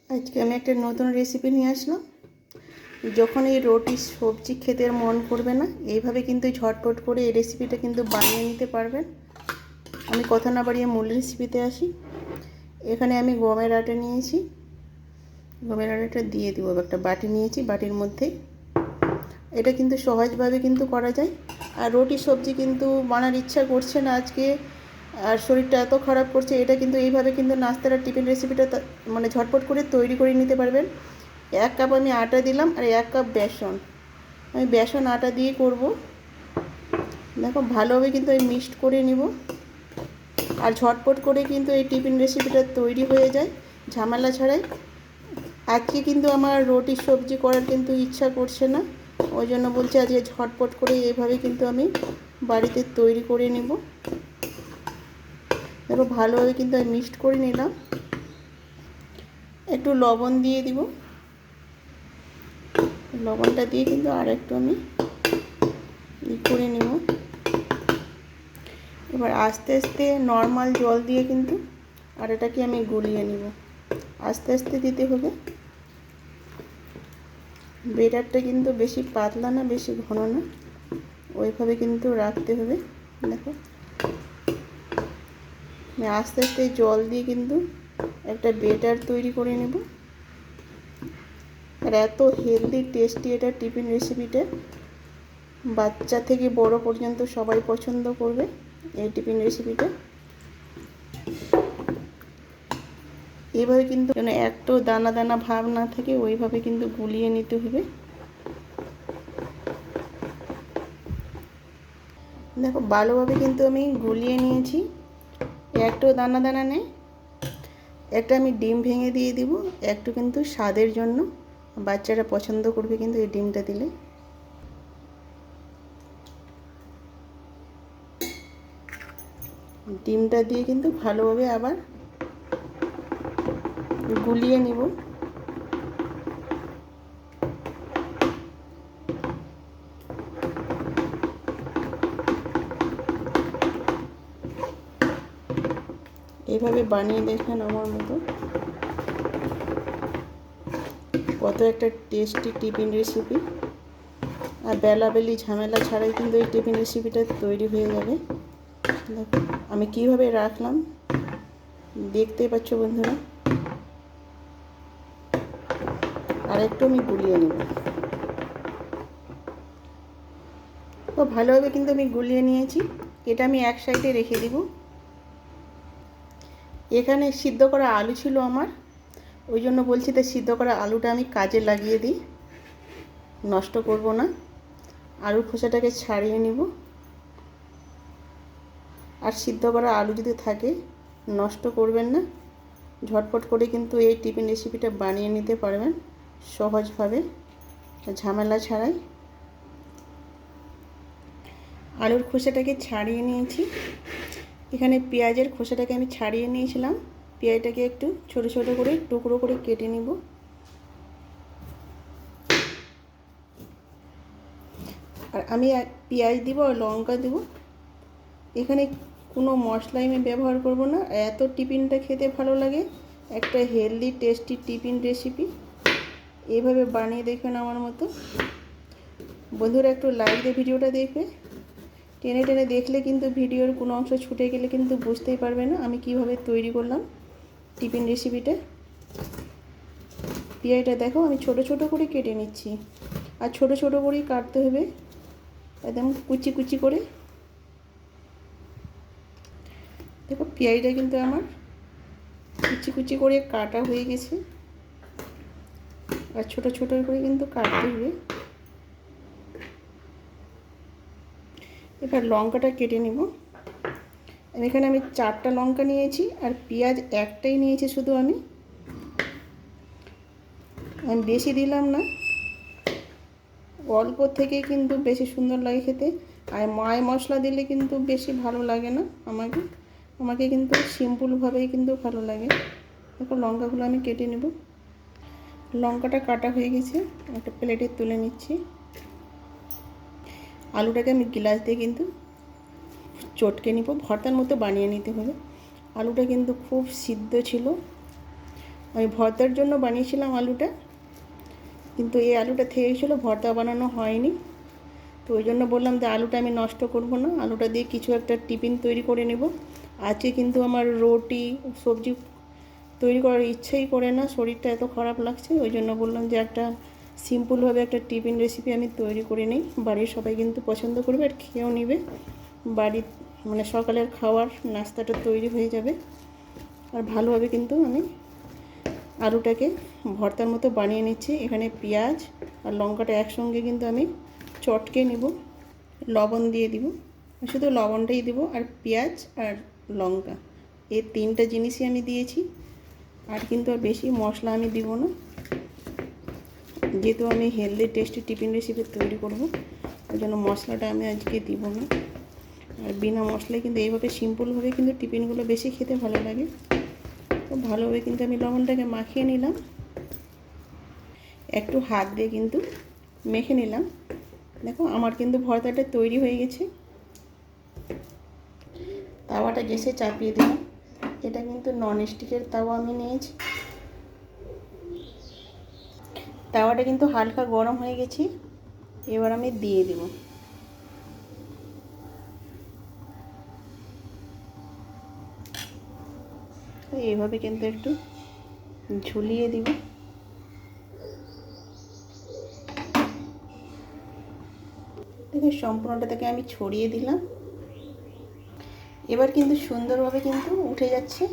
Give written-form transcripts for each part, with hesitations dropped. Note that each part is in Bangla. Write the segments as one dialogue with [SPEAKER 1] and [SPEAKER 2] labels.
[SPEAKER 1] আজকে আমি একটা নতুন রেসিপি নিয়ে আসলাম। যখন এই রুটি সবজি খেতে আর মন করবে না, এইভাবে কিন্তু ঝটপট করে এই রেসিপিটা কিন্তু বানিয়ে নিতে পারবেন। আমি কথা না বাড়িয়ে মূল রেসিপিতে আসি। এখানে আমি গমের আটা নিয়েছি। গমের আটাটা দিয়ে দিব। একটা বাটি নিয়েছি, বাটির মধ্যে এটা কিন্তু সহজভাবে কিন্তু করা যায়। আর রুটি সবজি কিন্তু বানার ইচ্ছা করছে না আজকে, আর শরীরটা এত খারাপ করছে, এটা কিন্তু এইভাবে কিন্তু নাস্তার আর টিফিন রেসিপিটা মানে ঝটপট করে তৈরি করে নিতে পারবেন। 1 কাপ আমি আটা দিলাম আর 1 কাপ বেসন। আমি বেসন আটা দিয়ে করব। দেখো ভালোভাবে কিন্তু আমি মিক্সড করে নিব। আর ঝটপট করে কিন্তু এই টিফিন রেসিপিটা তৈরি হয়ে যায় ঝামেলা ছাড়াই। আজকে কিন্তু আমার রুটি সবজি করার কিন্তু ইচ্ছা করছে না, ওই জন্য বলছি আজকে ঝটপট করে এইভাবে কিন্তু আমি বাড়িতে তৈরি করে নেব। দেখো ভালোভাবে কিন্তু আমি মিক্সড করে নিলাম। একটু লবণ দিয়ে দিব। লবণটা দিয়ে কিন্তু আর একটু আমি করে নেব। এবার আস্তে আস্তে নর্মাল জল দিয়ে কিন্তু আর এটাকে আমি গুলিয়ে নেব। আস্তে আস্তে দিতে হবে। বেটারটা কিন্তু বেশি পাতলা না বেশি ঘন না, ওইভাবে কিন্তু রাখতে হবে। দেখো আমি আস্তে আস্তে জল দিয়ে কিন্তু একটা বেটার তৈরি করে নেব। আর এত হেলদি টেস্টি এটা টিফিন রেসিপিটা, বাচ্চা থেকে বড় পর্যন্ত সবাই পছন্দ করবে এই টিফিন রেসিপিটা। এইভাবে কিন্তু যেন একটু দানা দানা ভাব না থাকে, ওইভাবে কিন্তু গুলিয়ে নিতে হবে। দেখো ভালোভাবে কিন্তু আমি গুলিয়ে নিয়েছি, একটু দানা দানা নেই। একটা আমি ডিম ভেঙে দিয়ে দিব, একটু কিন্তু স্বাদের জন্য, বাচ্চারা পছন্দ করবে কিন্তু এই ডিমটা দিলে। ডিমটা দিয়ে কিন্তু ভালোভাবে আবার গুলিয়ে নিব। এইভাবে বানিয়ে দেখেন আমার মতো, কত একটা টেস্টি টিফিন রেসিপি। আর বেলাবেলি ঝামেলা ছাড়াই কিন্তু এই টিফিন রেসিপিটা তৈরি হয়ে যাবে। দেখো আমি কীভাবে রাখলাম দেখতে পাচ্ছ বন্ধুরা। আর একটু আমি গুলিয়ে নেব। তো ভালোভাবে কিন্তু আমি গুলিয়ে নিয়েছি। এটা আমি এক সাইডে রেখে দিব। এখানে সিদ্ধ করা আলু ছিল আমার, ওই জন্য বলছি তো সিদ্ধ করা আলুটা আমি কাজে লাগিয়ে দিই, নষ্ট করব না। আলুর খোসাটাকে ছাড়িয়ে নিব। আর সিদ্ধ করা আলু যদি থাকে নষ্ট করবেন না, ঝটপট করে কিন্তু এই টিফিন রেসিপিটা বানিয়ে নিতে পারবেন সহজভাবে, ঝামেলা ছাড়াই। আলুর খোসাটাকে ছাড়িয়ে নিয়েছি। এখানে পেঁয়াজের খোসাটাকে আমি ছাড়িয়ে নিয়েছিলাম। পেঁয়াজটাকে একটু ছোট ছোট করে টুকরো করে কেটে নিব। আর আমি পেঁয়াজ দিব আর লঙ্কা দেব। এখানে কোনো মশলা আমি ব্যবহার করব না। এত টিফিনটা খেতে ভালো লাগে, একটা হেলদি টেস্টি টিফিন রেসিপি। এইভাবে বানিয়ে দেখবেন আমার মতো। বন্ধুরা একটু লাইক দিয়ে ভিডিওটা দেখবে। টেনে টেনে দেখলে কিন্তু ভিডিওর কোনো অংশ ছুটে গেলে কিন্তু বুঝতেই পারবে না আমি কিভাবে তৈরি করলাম টিফিন রেসিপিটা। পেঁয়াজটা দেখো আমি ছোট ছোট করে কেটে নিচ্ছি। আর ছোট ছোট করেই কাটতে হবে, একদম কুচি কুচি করে। দেখো পেঁয়াজটা কিন্তু আমার কুচি কুচি করে কাটা হয়ে গেছে। আর ছোট ছোট করে কিন্তু কাটতে হবে। এবার লঙ্কাটা কেটে নেব। এখানে আমি 4টা লঙ্কা নিয়েছি আর পেঁয়াজ একটাই নিয়েছি শুধু। আমি বেশি দিলাম না, অল্প থেকে কিন্তু বেশি সুন্দর লাগে খেতে। আর মায় মশলা দিলে কিন্তু বেশি ভালো লাগে না আমাকে কিন্তু সিম্পলভাবেই কিন্তু ভালো লাগে। দেখো লঙ্কাগুলো আমি কেটে নেব। লঙ্কাটা কাটা হয়ে গেছে, একটা প্লেটে তুলে নিচ্ছি। আলুটাকে আমি গ্লাস দিয়ে কিন্তু চটকে নিব, ভর্তার মতো বানিয়ে নিতে হবে। আলুটা কিন্তু খুব সিদ্ধ ছিল, আমি ভর্তার জন্য বানিয়েছিলাম আলুটা, কিন্তু এই আলুটা থেকে গেছিলো, ভর্তা বানানো হয়নি। তো ওই জন্য বললাম যে আলুটা আমি নষ্ট করব না, আলুটা দিয়ে কিছু একটা টিফিন তৈরি করে নেব। আজকে কিন্তু আমার রুটি সবজি তৈরি করার ইচ্ছেই করে না, শরীরটা এত খারাপ লাগছে। ওই জন্য বললাম যে একটা সিম্পলভাবে একটা টিফিন রেসিপি আমি তৈরি করে নিই। বাড়ির সবাই কিন্তু পছন্দ করবে আর খেয়েও নেবে। বাড়ির মানে সকালের খাওয়ার নাস্তাটা তৈরি হয়ে যাবে। আর ভালোভাবে কিন্তু আমি আলুটাকে ভর্তার মতো বানিয়ে নিচ্ছি। এখানে পেঁয়াজ আর লঙ্কাটা একসঙ্গে কিন্তু আমি চটকে নেব, লবণ দিয়ে দিব, শুধু লবণটাই দিব, আর পেঁয়াজ আর লঙ্কা এই তিনটা জিনিসই আমি দিয়েছি। আর কিন্তু আর বেশি মশলা আমি দিব না, যেহেতু আমি হেলদি টেস্টি টিফিন রেসিপি তৈরি করব, ওই জন্য মশলাটা আমি আজকে দিব না। আর বিনা মশলায় কিন্তু এইভাবে সিম্পলভাবে কিন্তু টিফিনগুলো বেশি খেতে ভালো লাগে। তো ভালোভাবে কিন্তু আমি লবণটাকে মাখিয়ে নিলাম, একটু হাত দিয়ে কিন্তু মেখে নিলাম। দেখো আমার কিন্তু ভর্তাটা তৈরি হয়ে গেছে। তাওয়াটা গ্যাসে চাপিয়ে দিলাম। এটা কিন্তু নন স্টিকের তাওয়া আমি নিয়েছি। তাওয়াটা কিন্তু হালকা গরম হয়ে গেছে, এবার আমি দিয়ে দেব। এইভাবে কিন্তু একটু ঝুলিয়ে দিব। দেখো সম্পূর্ণটা থেকে আমি ছড়িয়ে দিলাম। এবার কিন্তু সুন্দরভাবে কিন্তু উঠে যাচ্ছে।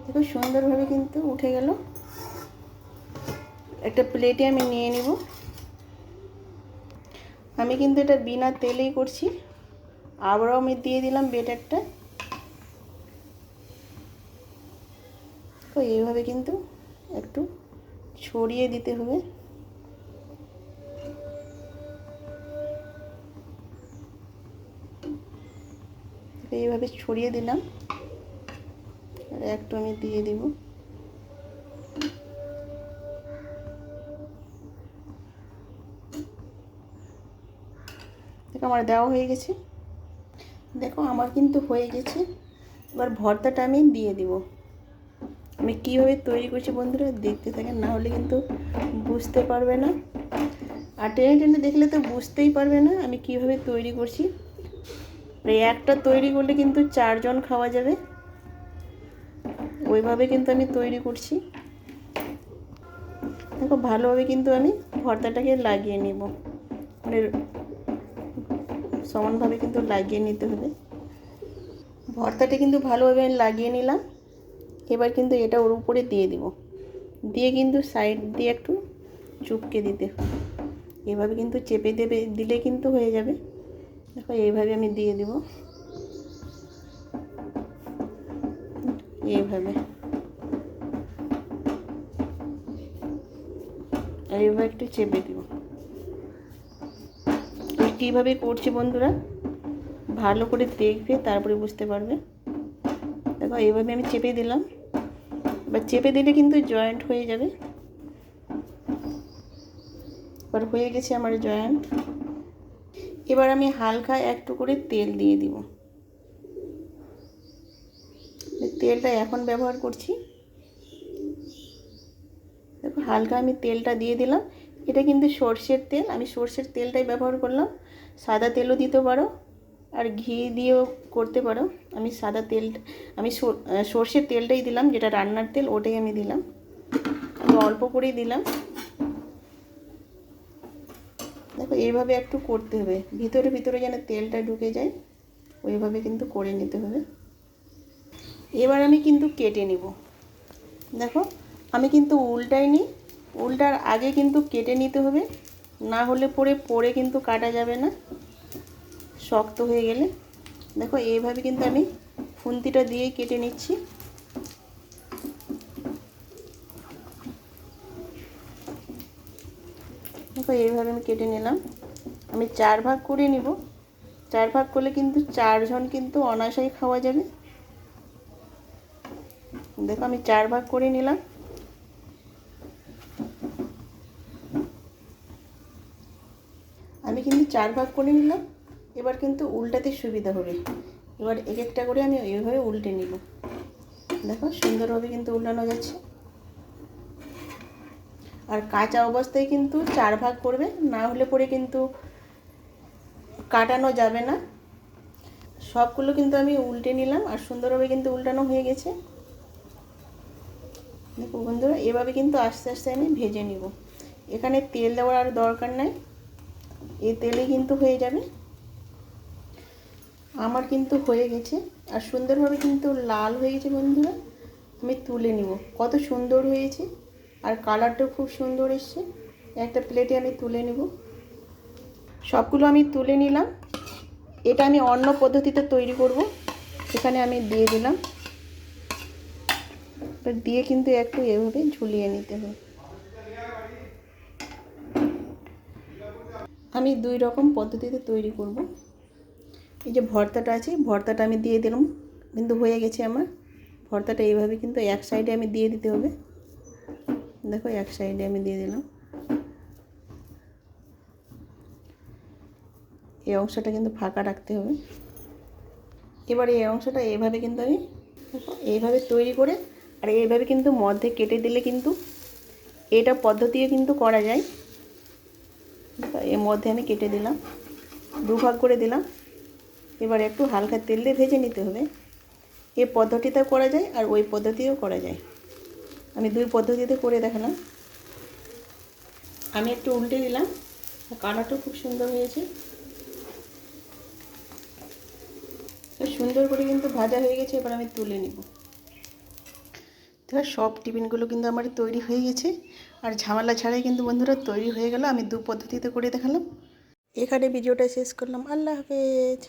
[SPEAKER 1] দেখো সুন্দরভাবে কিন্তু উঠে গেল। একটা প্লেটে আমি নিয়ে নিব। আমি কিন্তু এটা বিনা তেলেই করছি। আবারও আমি দিয়ে দিলাম ব্যাটারটা। তো এইভাবে কিন্তু একটু ছড়িয়ে দিতে হবে। এইভাবে ছড়িয়ে দিলাম, আর একটু আমি দিয়ে দিব। দেখো আমার দেওয়া হয়ে গেছে। দেখো আমার কিন্তু হয়ে গেছে। এবার ভর্তাটা আমি দিয়ে দিব। আমি কীভাবে তৈরি করছি বন্ধুরা দেখতে থাকেন, না হলে কিন্তু বুঝতে পারবে না। আর টেনে টেনে দেখলে তো বুঝতেই পারবে না আমি কীভাবে তৈরি করছি। এই একটা তৈরি করলে কিন্তু 4 জন খাওয়া যাবে, ওইভাবে কিন্তু আমি তৈরি করছি। দেখো ভালোভাবে কিন্তু আমি ভর্তাটাকে লাগিয়ে নেব, মানে সমানভাবে কিন্তু লাগিয়ে নিতে হবে। ভর্তাটা কিন্তু ভালোভাবে লাগিয়ে নিলাম। এবার কিন্তু এটা ওর উপরে দিয়ে দিব, দিয়ে কিন্তু সাইড দিয়ে একটু চুপকে দিতে হবে। এভাবে কিন্তু চেপে দেবে, দিলে কিন্তু হয়ে যাবে। দেখো এইভাবে আমি দিয়ে দিব, এইভাবে। আর এইভাবে একটু চেপে দিব। কীভাবে করছি বন্ধুরা ভালো করে দেখবে, তারপরে বুঝতে পারবে। দেখো এইভাবে আমি চেপে দিলাম। এবার চেপে দিলে কিন্তু জয়েন্ট হয়ে যাবে। এবার হয়ে গেছে আমার জয়েন্ট। এবার আমি হালকা একটু করে তেল দিয়ে দিব। তেলটা এখন ব্যবহার করছি। দেখো হালকা আমি তেলটা দিয়ে দিলাম। এটা কিন্তু সর্ষের তেল, আমি সর্ষের তেলটাই ব্যবহার করলাম। সাদা তেলও দিতে পারো, আর ঘি দিয়েও করতে পারো। আমি সাদা তেল, আমি সর্ষের তেলটাই দিলাম, যেটা রান্নার তেল ওটাই আমি দিলাম। আমি অল্প করেই দিলাম। দেখো এইভাবে একটু করতে হবে, ভিতরে ভিতরে যেন তেলটা ঢুকে যায়, ওইভাবে কিন্তু করে নিতে হবে। এবার আমি কিন্তু কেটে নিব। দেখো আমি কিন্তু উল্টাইনি, উল্টার আগে কিন্তু কেটে নিতে হবে, না হলে পরে কিন্তু কাটা যাবে না, শক্ত হয়ে গেলে। দেখো এইভাবে কিন্তু আমি খুন্তিটা দিয়ে কেটে নিচ্ছি। দেখো এইভাবে আমি কেটে নিলাম। আমি 4 ভাগ করে নিব। 4 ভাগ করলে কিন্তু 4 জন কিন্তু অনায়াসেই খাওয়া যাবে। দেখো আমি 4 ভাগ করে নিলাম। আমি কিন্তু 4 ভাগ করে নিলাম। এবার কিন্তু উল্টাতে সুবিধা হবে। এবার এক একটা করে আমি এইভাবে উল্টে নিব। দেখো সুন্দরভাবে কিন্তু উল্টানো যাচ্ছে। আর কাঁচা অবস্থায় কিন্তু 4 ভাগ করবে, না হলে পরে কিন্তু কাটানো যাবে না। সবগুলো কিন্তু আমি উল্টে নিলাম আর সুন্দরভাবে কিন্তু উল্টানো হয়ে গেছে। দেখো বন্ধুরা, এভাবে কিন্তু আস্তে আস্তে আমি ভেজে নিব। এখানে তেল দেওয়ার আর দরকার নাই, এই তেলে কিন্তু হয়ে যাবে। আমার কিন্তু হয়ে গেছে আর সুন্দরভাবে কিন্তু লাল হয়ে গেছে বন্ধুরা। আমি তুলে নিব। কত সুন্দর হয়েছে আর কালারটাও খুব সুন্দর এসছে। একটা প্লেটে আমি তুলে নেব। সবগুলো আমি তুলে নিলাম। এটা আমি অন্য পদ্ধতিতে তৈরি করব। এখানে আমি দিয়ে দিলাম, দিয়ে কিন্তু একটু এভাবে ঝুলিয়ে নিতে হবে। আমি 2 রকম পদ্ধতিতে তৈরি করব। এই যে ভর্তাটা আছে, ভর্তাটা আমি দিয়ে দিলাম, কিন্তু হয়ে গেছে আমার ভর্তাটা। এইভাবে কিন্তু এক সাইডে আমি দিয়ে দিতে হবে। দেখো এক সাইডে আমি দিয়ে দিলাম। এই অংশটা কিন্তু ফাঁকা রাখতে হবে। এবার এই অংশটা এইভাবে কিন্তু আমি এইভাবে তৈরি করে আর এইভাবে কিন্তু মধ্যে কেটে দিলে কিন্তু এটা পদ্ধতিও কিন্তু করা যায়। এর মধ্যে আমি কেটে দিলাম, 2 ভাগ করে দিলাম। এবার একটু হালকা তেল দিয়ে ভেজে নিতে হবে। এই পদ্ধতিতেও করা যায় আর ওই পদ্ধতিও করা যায়। আমি 2 পদ্ধতিতে করে দেখালাম। আমি একটু উল্টে দিলাম, কালারটাও খুব সুন্দর হয়েছে। সুন্দর করে কিন্তু ভাজা হয়ে গেছে। এবার আমি তুলে নিব। এবার সব টিফিনগুলো কিন্তু আমার তৈরি হয়ে গেছে আর ঝামেলা ছাড়াই কিন্তু বন্ধুরা তৈরি হয়ে গেল। আমি 2 পদ্ধতিতে করে দেখালাম। এখানে ভিডিওটা শেষ করলাম। আল্লাহ হাফেজ।